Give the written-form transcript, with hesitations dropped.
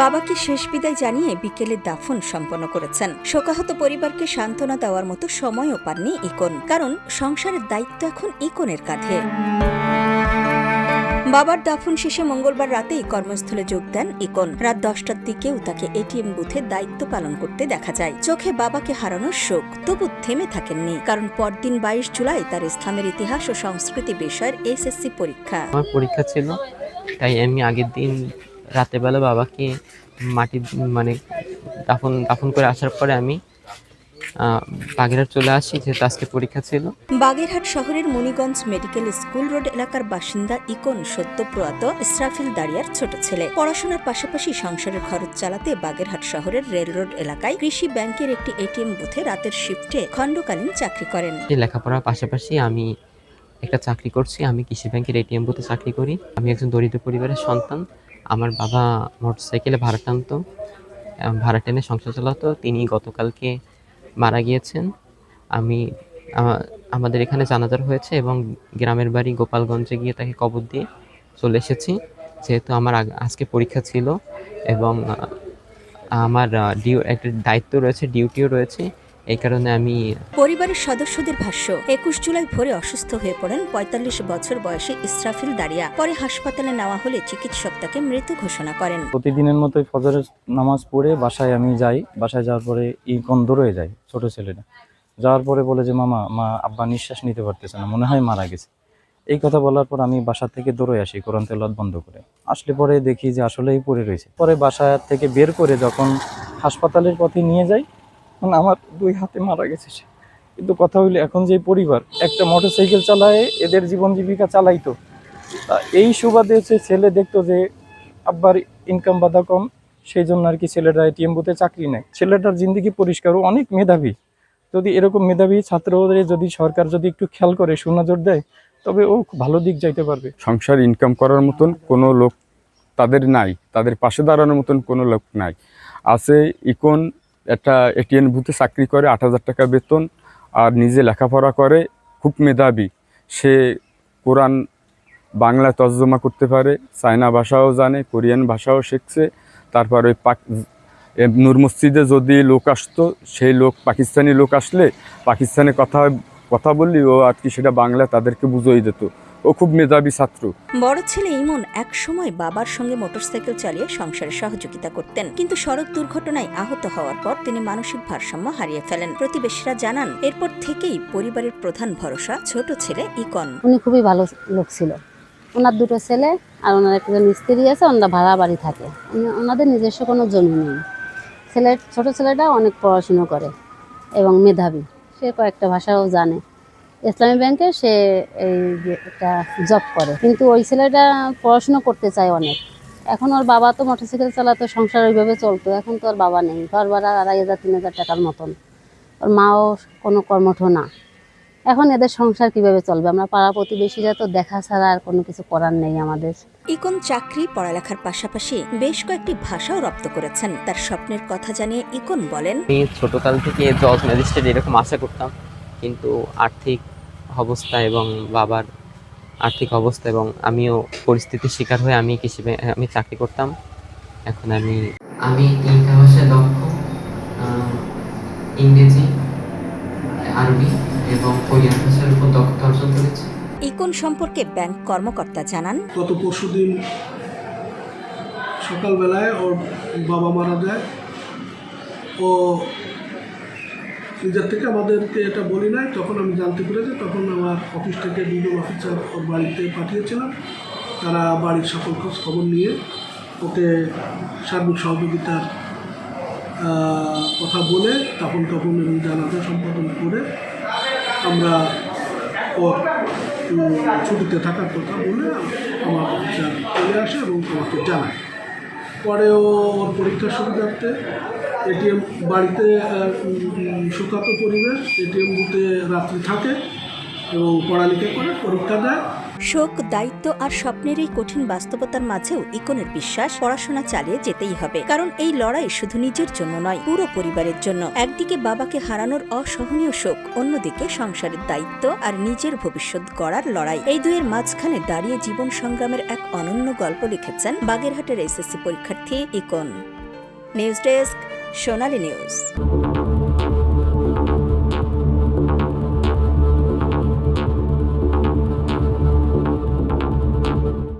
বাবাকে শেষ বিদায় জানিয়ে বিকেলে দাফন সম্পন্ন করেছেন। শোকাহত পরিবারকে সান্ত্বনা দেওয়ার মতো সময়ও পাননি ইকন, কারণ সংসারের দায়িত্ব এখন ইকনের কাঁধে। বাবার দাফন শেষে মঙ্গলবার রাতেই কর্মস্থলে যোগ দেন ইকন। রাত 10টার দিকেও তাকে এটিএম বুথে দায়িত্ব পালন করতে দেখা যায়। চোখে বাবাকে হারানোর শোক, তবু থেমে থাকেননি, কারণ পরদিন 22 জুলাই তার ইসলামের ইতিহাস ও সংস্কৃতি বিষয়ের এসএসসি পরীক্ষা। আমার পরীক্ষা ছিল, তাই আমি আগের দিন রাতের বেলা বাবাকে মাটি দাফন করে আসার পরে আমি বাগেরহাট চলে আসি, যেহেতু আজকে পরীক্ষা ছিল। বাগেরহাট শহরের মণিগঞ্জ মেডিকেল স্কুল রোড এলাকার বাসিন্দা ইকন সদ্য প্রয়াত ইসরাফিল দারিয়ার ছোট ছেলে। পড়াশোনার পাশাপাশি সংসারের খরচ চালাতে বাগেরহাট শহরের রেল রোড এলাকায় কৃষি ব্যাংকের একটি এটিএম বুথে রাতের শিফটে খণ্ডকালীন চাকরি করেন। লেখাপড়ার পাশাপাশি আমি একটা চাকরি করছি। আমি কৃষি ব্যাংকের এটিএম বুথে চাকরি করি। আমি একজন দরিদ্র পরিবারের সন্তান। আমার বাবা মোটরসাইকেলে ভাড়া টানতো, ভাড়া টেনে সংসার চালাতো। তিনি গতকালকে মারা গিয়েছেন। আমাদের এখানে জানাজার হয়েছে এবং গ্রামের বাড়ি গোপালগঞ্জে গিয়ে তাকে কবর দিয়ে চলে এসেছি। যেহেতু আমার আজকে পরীক্ষা ছিল এবং আমার একটা দায়িত্ব রয়েছে, ডিউটিও রয়েছে, এই কারণে আমি। পরিবারের সদস্যদের ভাষ্য, 21 জুলাই ভোরে অসুস্থ হয়ে পড়েন 45 বছর বয়সী ইসরাফিল দারিয়া। পরে হাসপাতালে নেওয়া হলে চিকিৎসক তাকে মৃত ঘোষণা করেন। প্রতিদিনের মতোই ফজরের নামাজ পড়ে বাসায় আমি যাই। বাসায় যাওয়ার পরে ইকন দৌড়ে যায়, ছোট ছেলেটা। যাওয়ার পরে বলে যে আব্বা নিঃশ্বাস নিতে পারতেছে না, মনে হয় মারা গেছে। এই কথা বলার পর আমি বাসা থেকে দৌড়ে আসি কোরআন তেলাওয়াত বন্ধ করে। আসলে পরে দেখি যে আসলেই পড়ে রয়েছে। পরে বাসা থেকে বের করে যখন হাসপাতালের পথে নিয়ে যাই, আমার 2 হাতে মারা গেছে সে। কিন্তু কথা হইলে এখন যে পরিবার একটা মোটরসাইকেল চালায় এদের জীবন জীবিকা চালাইতো, এই সুবাদে ছেলে দেখতো যে আব্বার ইনকাম বাধা কম, সেই জন্য আর কি ছেলেটা এটিএম বুথে চাকরি নেয়। ছেলেটার জিন্দিগি পরিষ্কার, ও অনেক মেধাবী। যদি এরকম মেধাবী ছাত্রদের যদি সরকার যদি একটু খেয়াল করে সুনজর দেয়, তবে ও খুব ভালো দিক যাইতে পারবে। সংসার ইনকাম করার মতন কোনো লোক তাদের নাই, তাদের পাশে দাঁড়ানোর মতন কোনো লোক নাই। আছে ইকন একটা এটিএম বুথে চাকরি করে, 8,000 টাকা বেতন, আর নিজে লেখাপড়া করে, খুব মেধাবী। সে কোরআন বাংলা তর্জমা করতে পারে, চায়না ভাষাও জানে, কোরিয়ান ভাষাও শিখছে। তারপর ওই নূর মসজিদে যদি লোক আসতো, সেই লোক পাকিস্তানি লোক আসলে পাকিস্তানে কথা বললি ও আর কি সেটা বাংলা তাদেরকে বুঝিয়ে দিত। ও খুব মেধাবী ছাত্র। বড় ছেলে ইমন এক সময় বাবার সঙ্গে মোটরসাইকেল চালিয়ে সংসারে সহযোগিতা করতেন, কিন্তু সড়ক দুর্ঘটনায় আহত হওয়ার পর তিনি মানসিক ভারসাম্য হারিয়ে ফেলেন। প্রতিবেশীরা জানান, এরপর থেকেই পরিবারের প্রধান ভরসা ছোট ছেলে ইকন। উনি খুবই ভালো লোক ছিল। ওনার 2টো ছেলে আর ওনার একজন স্ত্রী আছে, ওনারা ভাড়া বাড়ি থাকে। ওনাদের নিজস্ব কোনো জমি নেই। ছোট ছেলেটা অনেক পড়াশুনো করে এবং মেধাবী, সে কয়েকটা ভাষাও জানে। ইসলামী ব্যাংকে সে একটা জব করে, কিন্তু ওই ছেলেটা পড়াশুনো করতে চায় অনেক। এখন ওর বাবা তো মোটরসাইকেল চালাতো, সংসার ওইভাবে চলতো। এখন তো ওর বাবা নেই, ঘর ভাড়া 2,500-3,000 টাকার মতন। ওর মাও কোনো কর্মঠ না। এখন এদের সংসার কিভাবে চলবে? আমরা পাড়া প্রতিবেশীরা তো দেখা ছাড়া আর কোনো কিছু করার নেই আমাদের। ইকন চাকরি পড়ালেখার পাশাপাশি বেশ কয়েকটি ভাষাও রপ্ত করেছেন। তার স্বপ্নের কথা জানিয়ে ইকন বলেন, আমি ছোটকাল থেকে জজ ম্যাজিস্ট্রেট এরকম আশা করতাম, কিন্তু আর্থিক অবস্থা এবং বাবার আর্থিক অবস্থা এবং আমিও পরিস্থিতির শিকার হয়ে আমি চাকরি করতাম। এখন আমি 3টা ভাষায় দক্ষ, ইংরেজি, আরবি এবং কোরিয়ান ভাষার উপর দক্ষতা অর্জন করেছি। ইকন সম্পর্কে ব্যাংক কর্মকর্তা জানান, গত পরশুদিন সকালবেলায় ওর বাবা মারা যায়। ও নিজের থেকে আমাদেরকে এটা বলি নাই, তখন আমি জানতে পেরেছি। তখন আমার অফিস থেকে 2জন অফিসার ওর বাড়িতে পাঠিয়েছিলাম। তারা বাড়ির সকল খোঁজ খবর নিয়ে ওকে সার্বিক সহযোগিতার কথা বলে তখন এবং জানাজা সম্পাদন করে আমরা ওর ছুটিতে থাকার কথা বলে আমার অফিসার চলে আসে এবং আমাকে জানায়। পরে ওর পরীক্ষার সুবিধার্থে এটিএম বাড়িতে শোকাতো পরিবেশ, এটিএম বুথে রাত্রি থাকে এবং পড়ালেখা করে পরীক্ষা দেয়। শোক, দায়িত্ব আর স্বপ্নের এই কঠিন বাস্তবতার মাঝেও ইকনের বিশ্বাস পড়াশোনা চালিয়ে যেতেই হবে, কারণ এই লড়াই শুধু নিজের জন্য নয়, পুরো পরিবারের জন্য। একদিকে বাবাকে হারানোর অসহনীয় শোক, অন্যদিকে সংসারের দায়িত্ব আর নিজের ভবিষ্যৎ গড়ার লড়াই। এই দুয়ের মাঝখানে দাঁড়িয়ে জীবন সংগ্রামের এক অনন্য গল্প লিখেছেন বাগেরহাটের এসএসসি পরীক্ষার্থী ইকন। নিউজ ডেস্ক, সোনালী নিউজ।